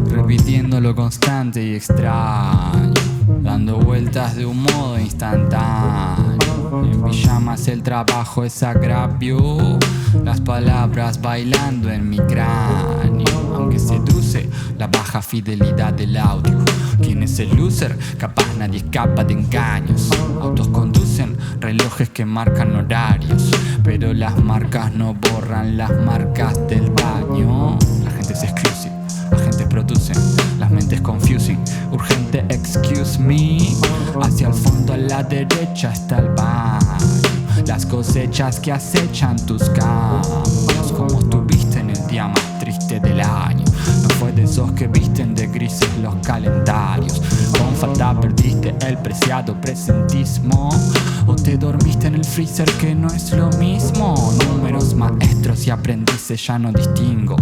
Repitiendo lo constante y extraño, dando vueltas de un modo instantáneo. En pijamas el trabajo es agravio, las palabras bailando en mi cráneo. Aunque seduce la baja fidelidad del audio. ¿Quién es el loser? Capaz nadie escapa de engaños. Autos conducen relojes que marcan horarios, pero las marcas no borran las marcas del daño. La gente es exclusive, agentes producen, las mentes confusing. Urgente, excuse me. Hacia el fondo a la derecha está el baño, las cosechas que acechan tus cambios. Como estuviste en el día más triste del año, no fue de esos que visten de grises los calendarios. Con falta perdiste el preciado presentismo, o te dormiste en el freezer que no es lo mismo. Números, maestros y aprendices ya no distingo,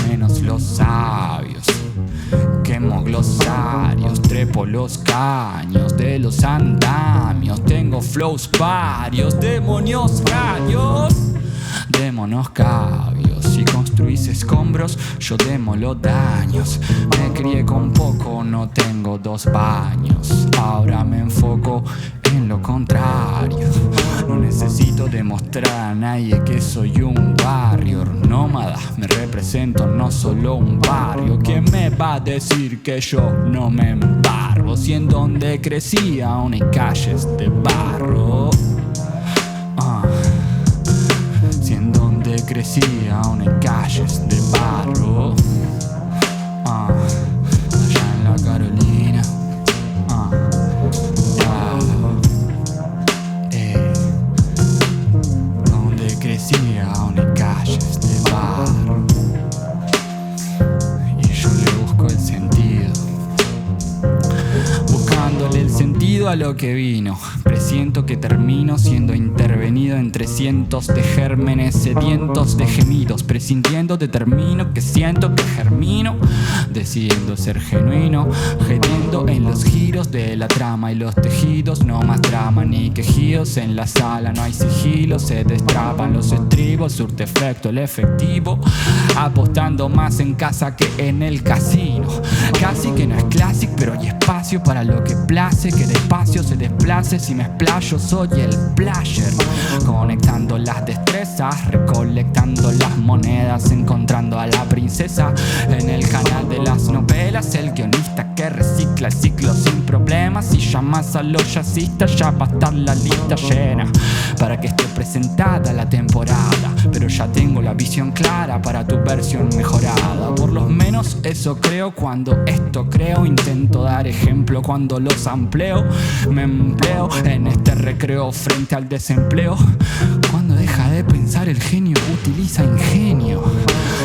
menos los sabios. Quemo glosarios, trepo los caños de los andamios. Tengo flows varios, demonios rayos, démonos cabios. Si construís escombros, yo demolo daños. Me crié con poco, no tengo 2 baños. Ahora me enfoco en lo contrario. No necesito demostrar a nadie que soy un warrior nómada. Me represento, no solo un barrio. ¿Quién me va a decir que yo no me embarro? Si en donde crecí aún hay calles de barro. Si en donde crecí aún hay calles de barro. Allá en la Carolina. Donde crecí aún hay calles de barro. Y yo le busco el sentido, buscándole el sentido a lo que vino. Presiento que termino siendo intervenido entre cientos de gérmenes sedientos de gemidos. Presintiendo determino que siento que germino, decidiendo ser genuino, gediendo en los giros de la trama y los tejidos. No más drama ni quejidos, en la sala no hay sigilo. Se destrapan los estribos, surte efecto el efectivo, apostando más en casa que en el casino. Casi que no es classic, pero hay espacio para lo que place. Que despacio se desplace, si me explayo soy el player. Conectando las destrezas, recolectando las monedas, encontrando a la princesa en el canal de las novelas. El guionista que recicla el ciclo sin problemas. Si llamas a los jazzistas ya va a estar la lista llena para que esté presentada la temporada. Pero ya tengo la visión clara para tu versión mejorada. Por lo menos eso creo cuando esto creo. Intento dar ejemplo cuando los ampleo. Me empleo en este recreo frente al desempleo. Cuando deja de pensar el genio utiliza ingenio.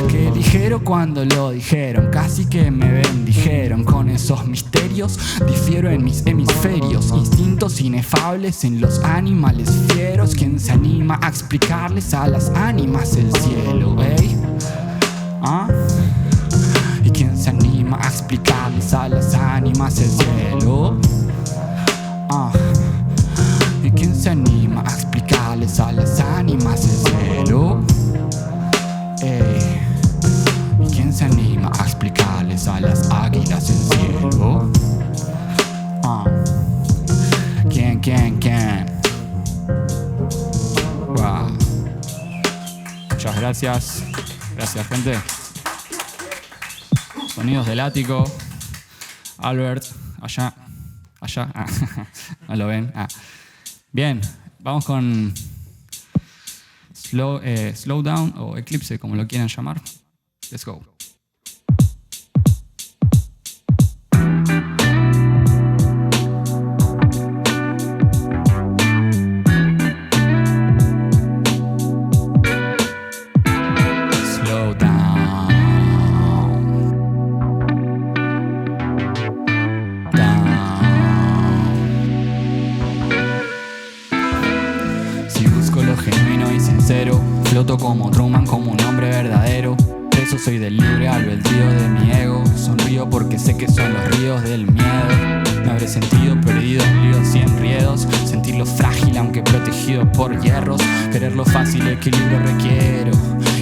Qué ligero cuando lo dijeron, casi que me bendijeron. Con esos misterios difiero en mis hemisferios. Instintos inefables en los animales fieros. ¿Quién se anima a explicarles a las ánimas el cielo, ¿Y quién se anima a explicarles a las ánimas el cielo? ¿Y quién se anima a explicarles a las ánimas el cielo? ¿Y quién se anima a explicarles a las águilas el cielo? ¿Quién? Wow. Muchas gracias. Gracias, gente. Sonidos del ático. Albert, allá. No lo ven. Bien, vamos con Slowdown o Eclipse, como lo quieran llamar. Let's go. Floto como Truman, como un hombre verdadero. Preso soy del libre albedrío de mi ego. Sonrío porque sé que son los ríos del miedo. Me habré sentido perdido en líos y enriedos. Sentirlo frágil aunque protegido por hierros. Querer lo fácil, equilibrio requiero.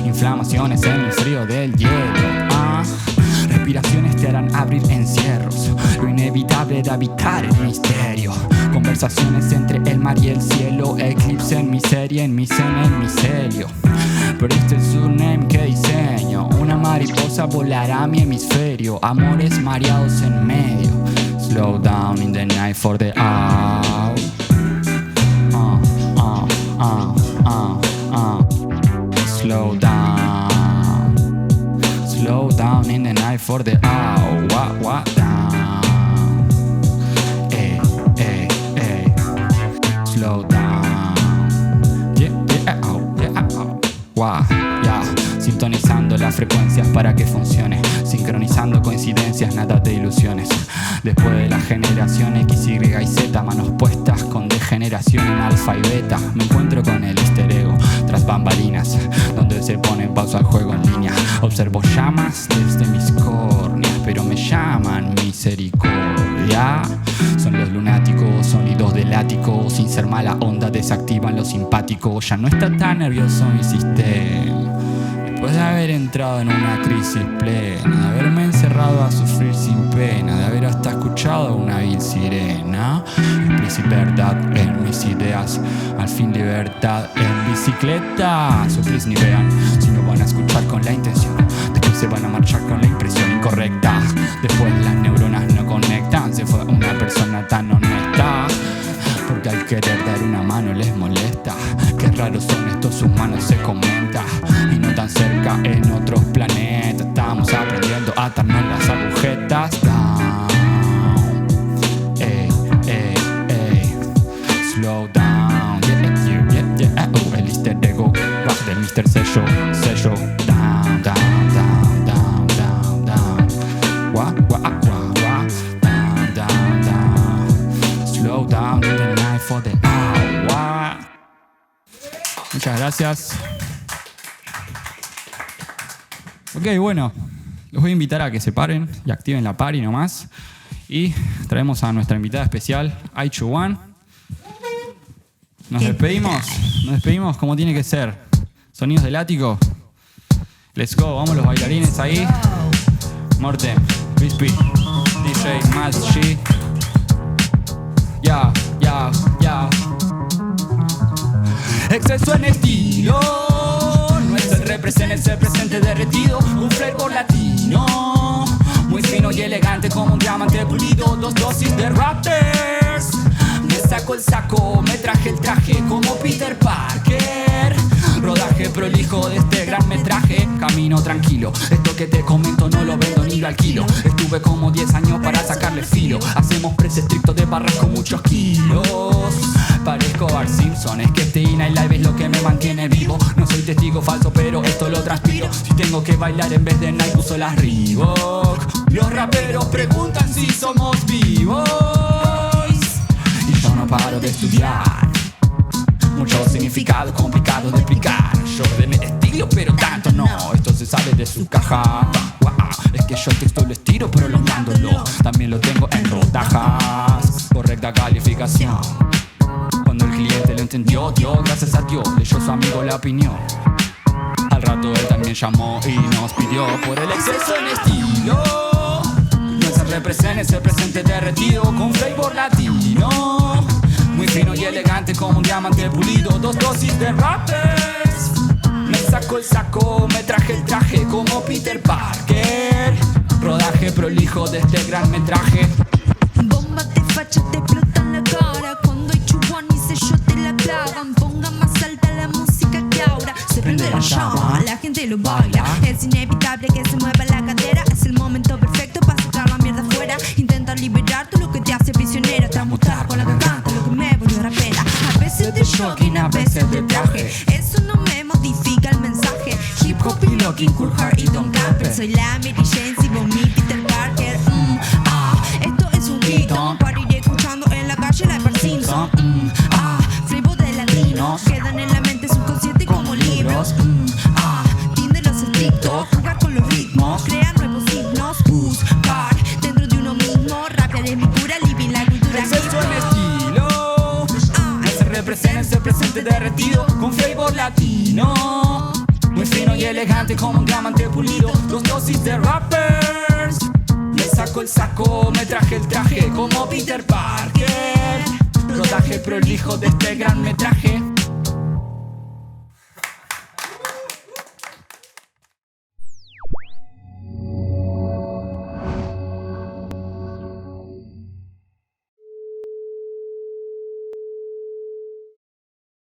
Inflamaciones en el frío del hielo. Respiraciones te harán abrir encierros. Lo inevitable de habitar el misterio. Conversaciones entre el mar y el cielo. Eclipse en miseria, en mi cena, en micelio. Pero este es un name que diseño. Una mariposa volará a mi hemisferio. Amores mareados en medio. Slow down in the night for the out. Slow down. Slow down in the night for the out. What down. Slow down. Yeah. Sintonizando las frecuencias para que funcione. Sincronizando coincidencias, nada de ilusiones. Después de la generación X, Y y Z, manos puestas con degeneración en alfa y beta. Me encuentro con el easter ego tras bambalinas, donde se pone en pausa el juego en línea. Observo llamas desde mis córneas, pero me llaman misericordia. Son los lunáticos, sonidos del ático. Sin ser mala onda, desactivan lo simpático. Ya no está tan nervioso mi sistema. Después de haber entrado en una crisis plena, de haberme encerrado a sufrir sin pena, de haber hasta escuchado una vil sirena. Explícita verdad en mis ideas, al fin libertad en bicicleta. Suplis ni vean, si no van a escuchar con la intención, después se van a marchar con la impresión incorrecta. Después las neuronas no conectan, se fue una persona tan honesta. Porque al querer dar una mano les molesta. Qué raros son estos humanos, se comenta. Y no tan cerca en otros planetas. Estamos aprendiendo a atarnos las agujetas. Down. Slow down. Yeah. El easter ego va del Mr. Sello. Down. Down. Slow down in the night for the hour. Muchas gracias. Ok, bueno, los voy a invitar a que se paren y activen la party nomás. Y traemos a nuestra invitada especial, Aichuan. Nos despedimos como tiene que ser. Sonidos del ático. Let's go, vamos los bailarines ahí. Morten, Crispy, DJ Mad G. Ya. Exceso en estilo. No es el represent, es el presente derretido. Un flavor latino, muy fino y elegante como un diamante pulido. 2 dosis de Raptors. Me saco el saco, me traje el traje como Peter Parker. Rodaje prolijo de este gran metraje. Camino tranquilo, esto que te comento no lo vendo ni lo alquilo. Estuve como 10 años para sacarle filo. Hacemos press estricto de barras con muchos kilos. Parezco Bart Simpson, es que este y live es lo que me mantiene vivo. No soy testigo falso, pero esto lo transpiro. Si tengo que bailar en vez de Nike uso las Reebok. Los raperos preguntan si somos vivos. Y yo no paro de estudiar. Muchos significados complicados de explicar. Yo ordené estilo, pero tanto no. Esto se sale de su caja. Es que yo texto lo estiro prolongándolo. También lo tengo en rodajas. Correcta calificación. Cuando el cliente lo entendió, dio gracias a Dios. Leyó su amigo la opinión. Al rato él también llamó y nos pidió por el exceso en estilo. No es el represent, es el presente derretido con flavor latino. Muy fino y elegante como un diamante pulido. 2 dosis de Raptors. Me saco el saco, me traje el traje como Peter Parker. Rodaje prolijo de este gran metraje. Bomba de facha te explotan la cara. Cuando hay chubón y sello te la clavan. Ponga más alta la música que ahora se prende la llama, la gente lo baila. Es inevitable que se mueva la cadera. Es el momento perfecto para sacar la mierda afuera. Intenta liberar todo lo que te hace prisionera. Transmutar con la garganta lo que me volvió rapera. A veces de jogging, a veces de traje. Eso no me modifica el mensaje. Hip hop y locking, cool heart y Don Camper. Soy la Mary Jane, si vos mi Peter Parker. Esto es un hito. Para ir escuchando en la calle la Bart Simpson. Flavor de latino. Quedan en la mente subconsciente como libros. Tiende los estrictos. Jugar con los ritmos. Crear nuevos himnos. Buscar dentro de uno mismo. Rapear es mi cura, living la cultura. Exceso en estilo. No es el ese presente derretido con flavor latino. Muy fino y elegante como un diamante pulido. Dos dosis de rappers. Me saco el saco, me traje el traje como Peter Parker. Rodaje prolijo de este gran metraje.